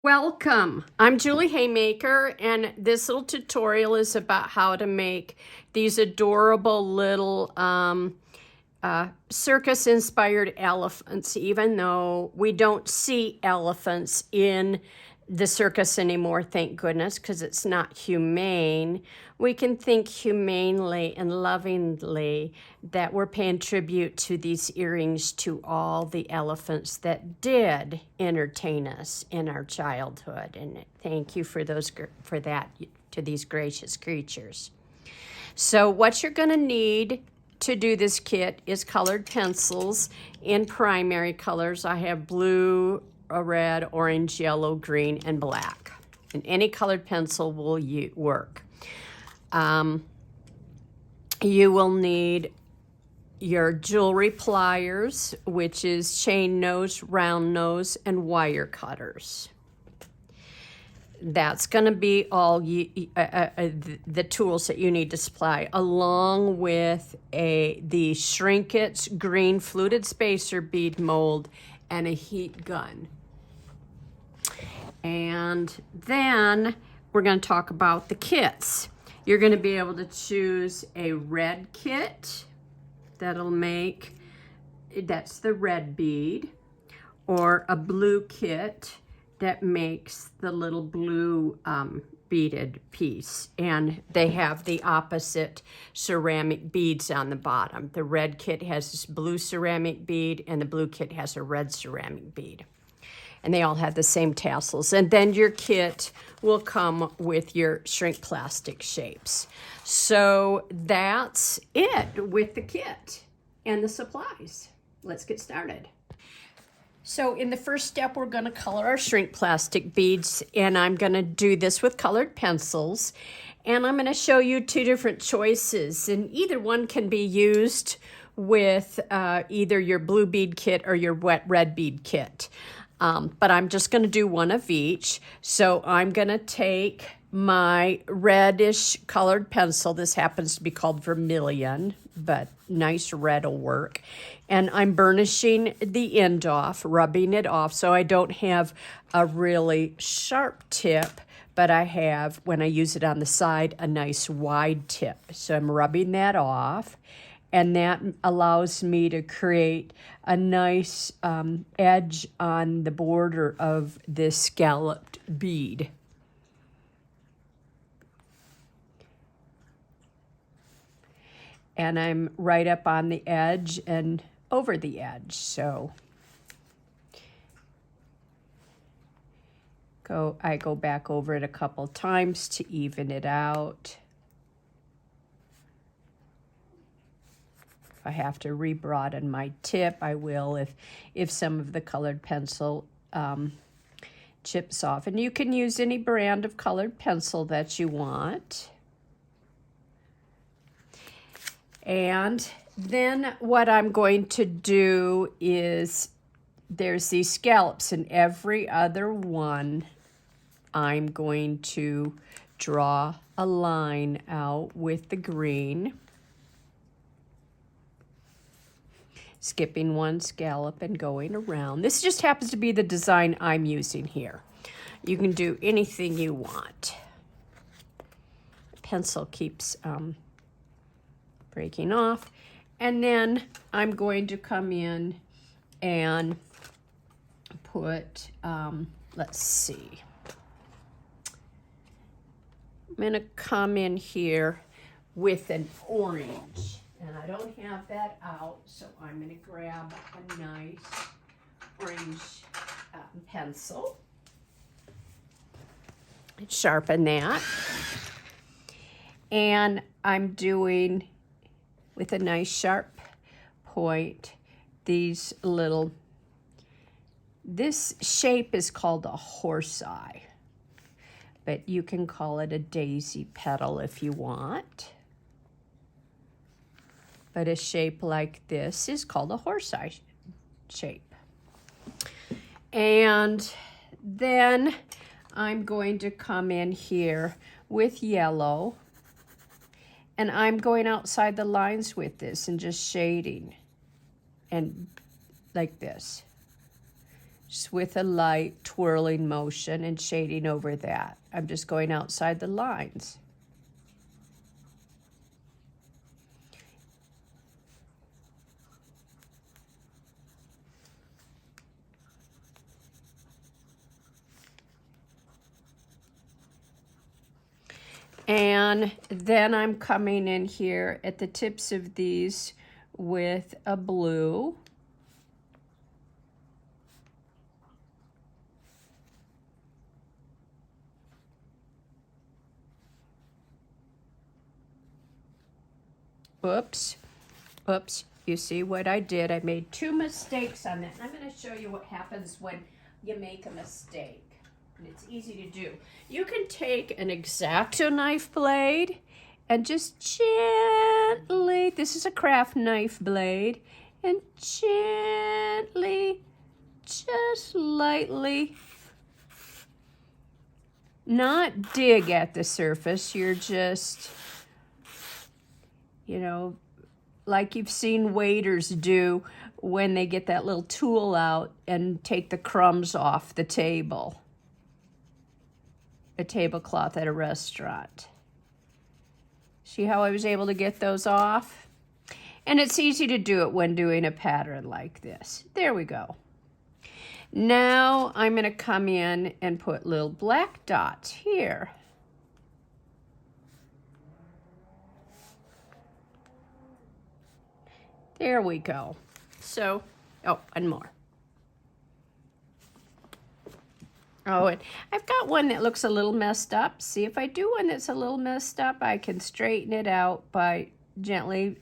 Welcome. I'm Julie Haymaker, and this little tutorial is about how to make these adorable little circus-inspired elephants, even though we don't see elephants in the circus anymore, thank goodness, because it's not humane. We can think humanely and lovingly that we're paying tribute to these earrings to all the elephants that did entertain us in our childhood. And thank you for that to these gracious creatures. So what you're going to need to do this kit is colored pencils in primary colors. I have blue, red, orange, yellow, green, and black. And any colored pencil will work. You will need your jewelry pliers, which is chain nose, round nose, and wire cutters. That's going to be all the tools that you need to supply, along with the Shrinkets green fluted spacer bead mold and a heat gun. And then we're going to talk about the kits. You're going to be able to choose a red kit that's the red bead, or a blue kit that makes the little blue beaded piece, and they have the opposite ceramic beads on the bottom. The red kit has this blue ceramic bead, and the blue kit has a red ceramic bead, and they all have the same tassels. And then your kit will come with your shrink plastic shapes. So that's it with the kit and the supplies. Let's get started. So in the first step, we're going to color our shrink plastic beads, and I'm going to do this with colored pencils. And I'm going to show you two different choices, and either one can be used with either your blue bead kit or your wet red bead kit. But I'm just going to do one of each. So I'm going to take my reddish colored pencil. This happens to be called vermilion, but nice red will work. And I'm burnishing the end off, rubbing it off, so I don't have a really sharp tip, but I have, when I use it on the side, a nice wide tip. So I'm rubbing that off, and that allows me to create a nice edge on the border of this scalloped bead. And I'm right up on the edge and over the edge, so I go back over it a couple times to even it out. If I have to rebroaden my tip, I will if some of the colored pencil chips off. And you can use any brand of colored pencil that you want. And then what I'm going to do is, there's these scallops, and every other one I'm going to draw a line out with the green, skipping one scallop and going around. This just happens to be the design I'm using here. You can do anything you want. Pencil keeps breaking off. And then I'm going to come in and put, let's see. I'm going to come in here with an orange. And I don't have that out, so I'm going to grab a nice orange pencil. Sharpen that. And I'm doing, with a nice sharp point, this shape is called a horse eye, but you can call it a daisy petal if you want. But a shape like this is called a horse eye shape. And then I'm going to come in here with yellow, and I'm going outside the lines with this and just shading, and like this. just with a light twirling motion and shading over that. I'm just going outside the lines. And then I'm coming in here at the tips of these with a blue. Oops, you see what I did? I made 2 mistakes on that. I'm going to show you what happens when you make a mistake. And it's easy to do. You can take an X-Acto knife blade and just gently, this is a craft knife blade, and gently, just lightly, not dig at the surface. You're just, you know, like you've seen waiters do when they get that little tool out and take the crumbs off the table. A tablecloth at a restaurant. See how I was able to get those off? And it's easy to do it when doing a pattern like this. There we go. Now I'm going to come in and put little black dots here. There we go. So, oh, and more. Oh, and I've got one that looks a little messed up. See, if I do one that's a little messed up, I can straighten it out by gently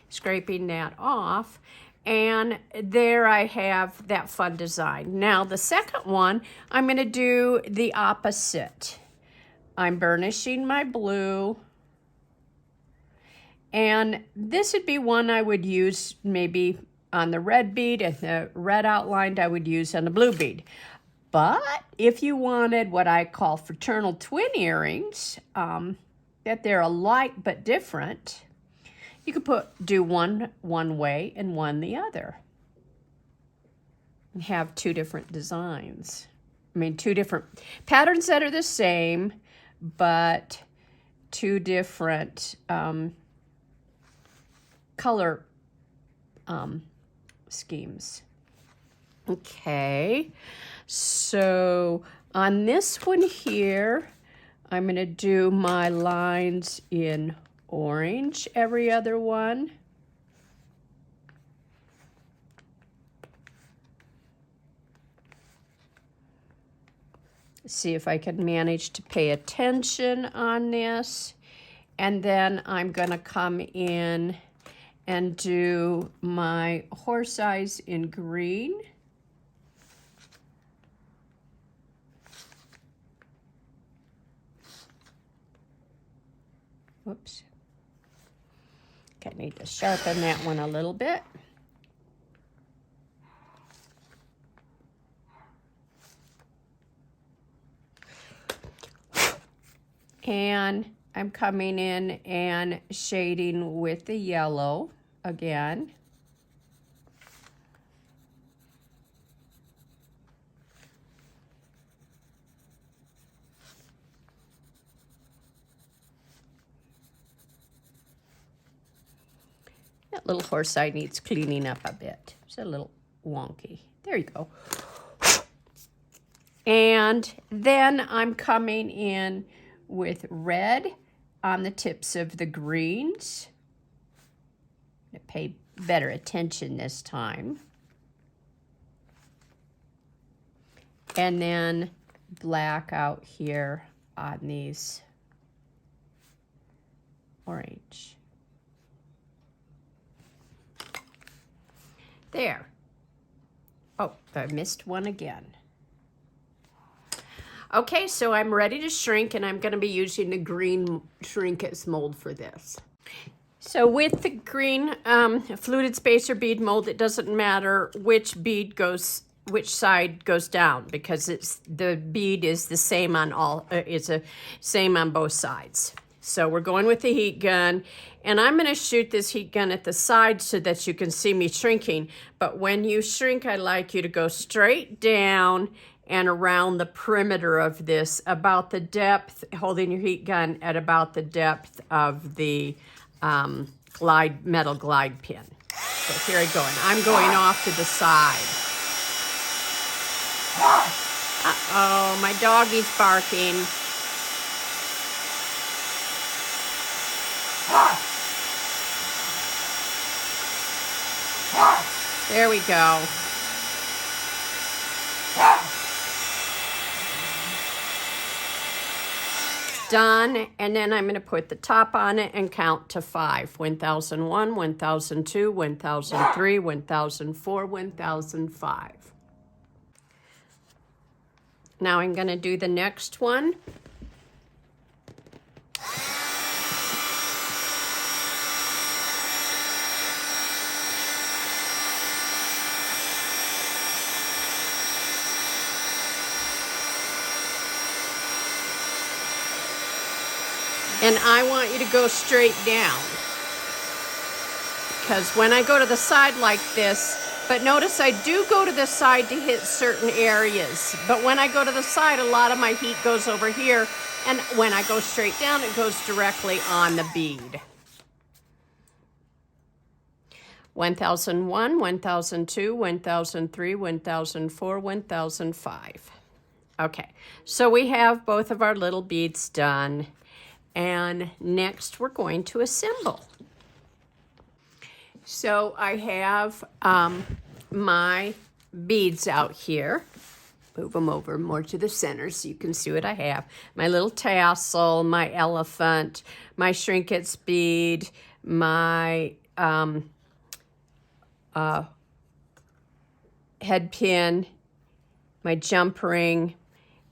scraping that off. And there I have that fun design. Now, the second one, I'm going to do the opposite. I'm burnishing my blue. And this would be one I would use maybe on the red bead, and the red outlined I would use on the blue bead. But if you wanted what I call fraternal twin earrings, that they're alike but different, you could do one way and one the other. And have 2 different designs. I mean, 2 different patterns that are the same, but 2 different color schemes. Okay, so on this one here, I'm going to do my lines in orange every other one. See if I can manage to pay attention on this. And then I'm going to come in and do my horse eyes in green. Whoops. I need to sharpen that one a little bit. And I'm coming in and shading with the yellow again. That little horse eye needs cleaning up a bit. It's a little wonky. There you go. And then I'm coming in with red on the tips of the greens. I'm gonna pay better attention this time. And then black out here on these orange. There. Oh, I missed one again. Okay, so I'm ready to shrink, and I'm going to be using the green Shrinkets mold for this. So with the green fluted spacer bead mold, it doesn't matter which side goes down, because the bead is the same on same on both sides. So we're going with the heat gun, and I'm going to shoot this heat gun at the side so that you can see me shrinking. But when you shrink, I like you to go straight down and around the perimeter of this, about the depth, holding your heat gun at about the depth of the metal glide pin. So here I go, and I'm going off to the side. Uh-oh, my doggy's barking. There we go. Done, and then I'm going to put the top on it and count to 5. 1001, 1002, 1003, 1004, 1005. Now I'm going to do the next one. And I want you to go straight down, because when I go to the side like this, but notice I do go to the side to hit certain areas, but when I go to the side, a lot of my heat goes over here, and when I go straight down, it goes directly on the bead. 1001, 1002, 1003, 1004, 1005. Okay, so we have both of our little beads done. And next we're going to assemble. So I have my beads out here. Move them over more to the center so you can see what I have. My little tassel, my elephant, my Shrinkets bead, my head pin, my jump ring,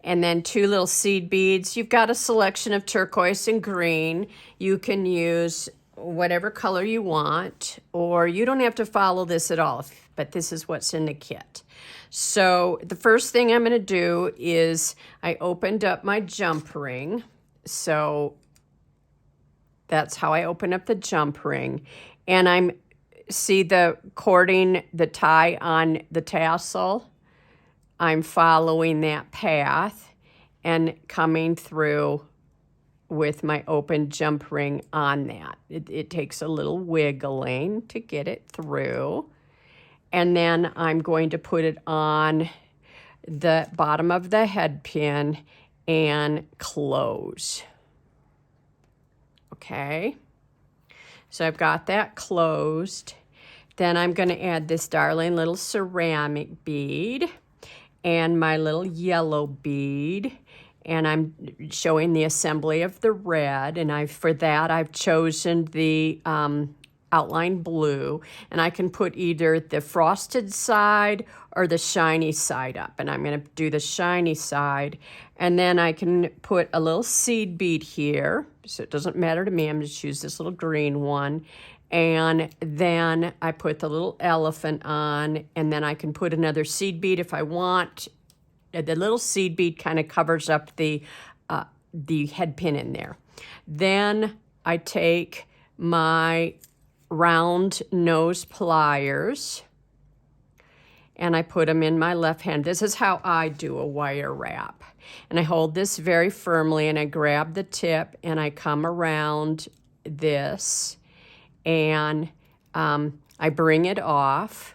and then 2 little seed beads. You've got a selection of turquoise and green. You can use whatever color you want, or you don't have to follow this at all, but this is what's in the kit. So the first thing I'm going to do is I opened up my jump ring. So that's how I open up the jump ring. And see the cording, the tie on the tassel? I'm following that path and coming through with my open jump ring on that. It takes a little wiggling to get it through. And then I'm going to put it on the bottom of the head pin and close. Okay, so I've got that closed. Then I'm going to add this darling little ceramic bead and my little yellow bead, and I'm showing the assembly of the red, and for that I've chosen the outline blue, and I can put either the frosted side or the shiny side up, and I'm going to do the shiny side, and then I can put a little seed bead here, so it doesn't matter to me. I'm going to choose this little green one. And then I put the little elephant on, and then I can put another seed bead if I want. The little seed bead kind of covers up the head pin in there. Then I take my round nose pliers and I put them in my left hand. This is how I do a wire wrap. And I hold this very firmly, and I grab the tip and I come around this, and I bring it off,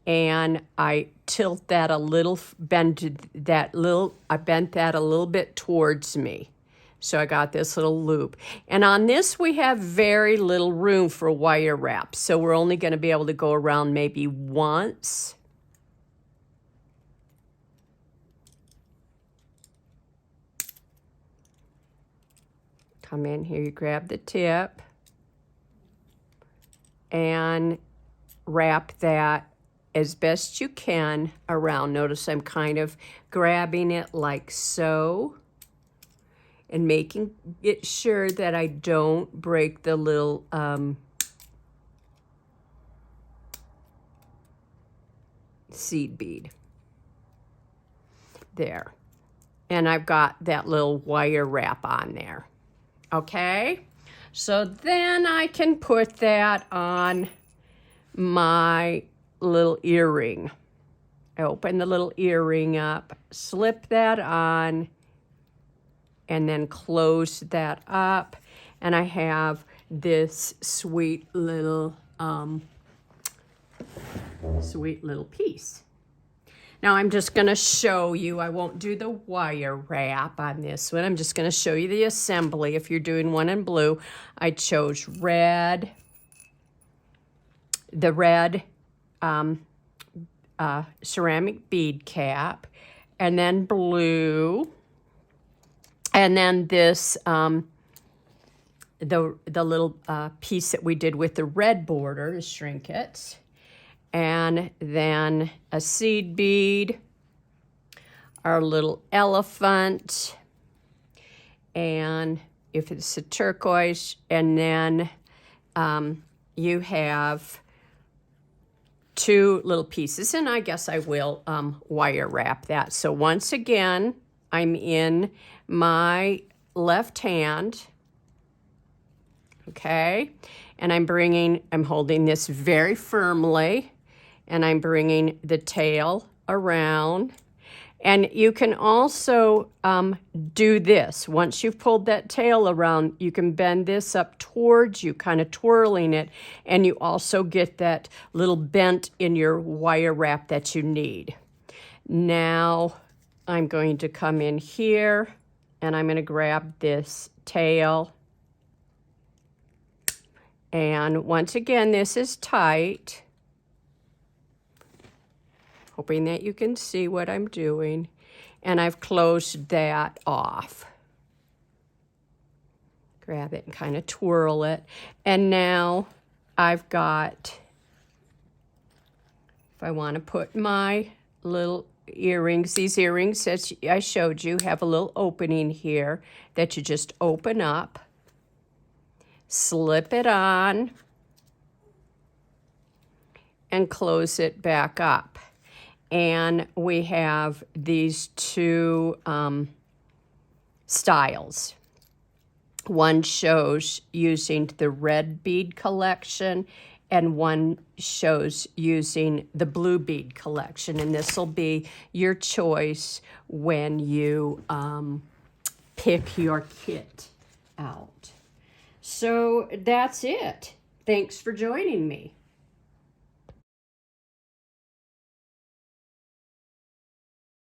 and I tilt that a little, I bent that a little bit towards me. So I got this little loop. And on this, we have very little room for wire wrap. So we're only going to be able to go around maybe once. Come in here, you grab the tip and wrap that as best you can around. Notice I'm kind of grabbing it like so and making it sure that I don't break the little seed bead. There. And I've got that little wire wrap on there. Okay? So then I can put that on my little earring. I open the little earring up, slip that on, and then close that up. And I have this sweet little piece. Now I'm just going to show you, I won't do the wire wrap on this one. I'm just going to show you the assembly. If you're doing one in blue, I chose red, the red ceramic bead cap, and then blue, and then this, the little piece that we did with the red border is Shrinkets. And then a seed bead, our little elephant, and if it's a turquoise, and then you have two little pieces, and I guess I will wire wrap that. So once again, I'm in my left hand, okay, and I'm holding this very firmly, and I'm bringing the tail around. And you can also do this. Once you've pulled that tail around, you can bend this up towards you, kind of twirling it, and you also get that little bent in your wire wrap that you need. Now I'm going to come in here, and I'm going to grab this tail. And once again, this is tight. Hoping that you can see what I'm doing. And I've closed that off. Grab it and kind of twirl it. And now I've got, if I want to put my little earrings, these earrings that I showed you have a little opening here that you just open up, slip it on, and close it back up. And we have these two styles. One shows using the red bead collection, and one shows using the blue bead collection. And this will be your choice when you pick your kit out. So that's it. Thanks for joining me.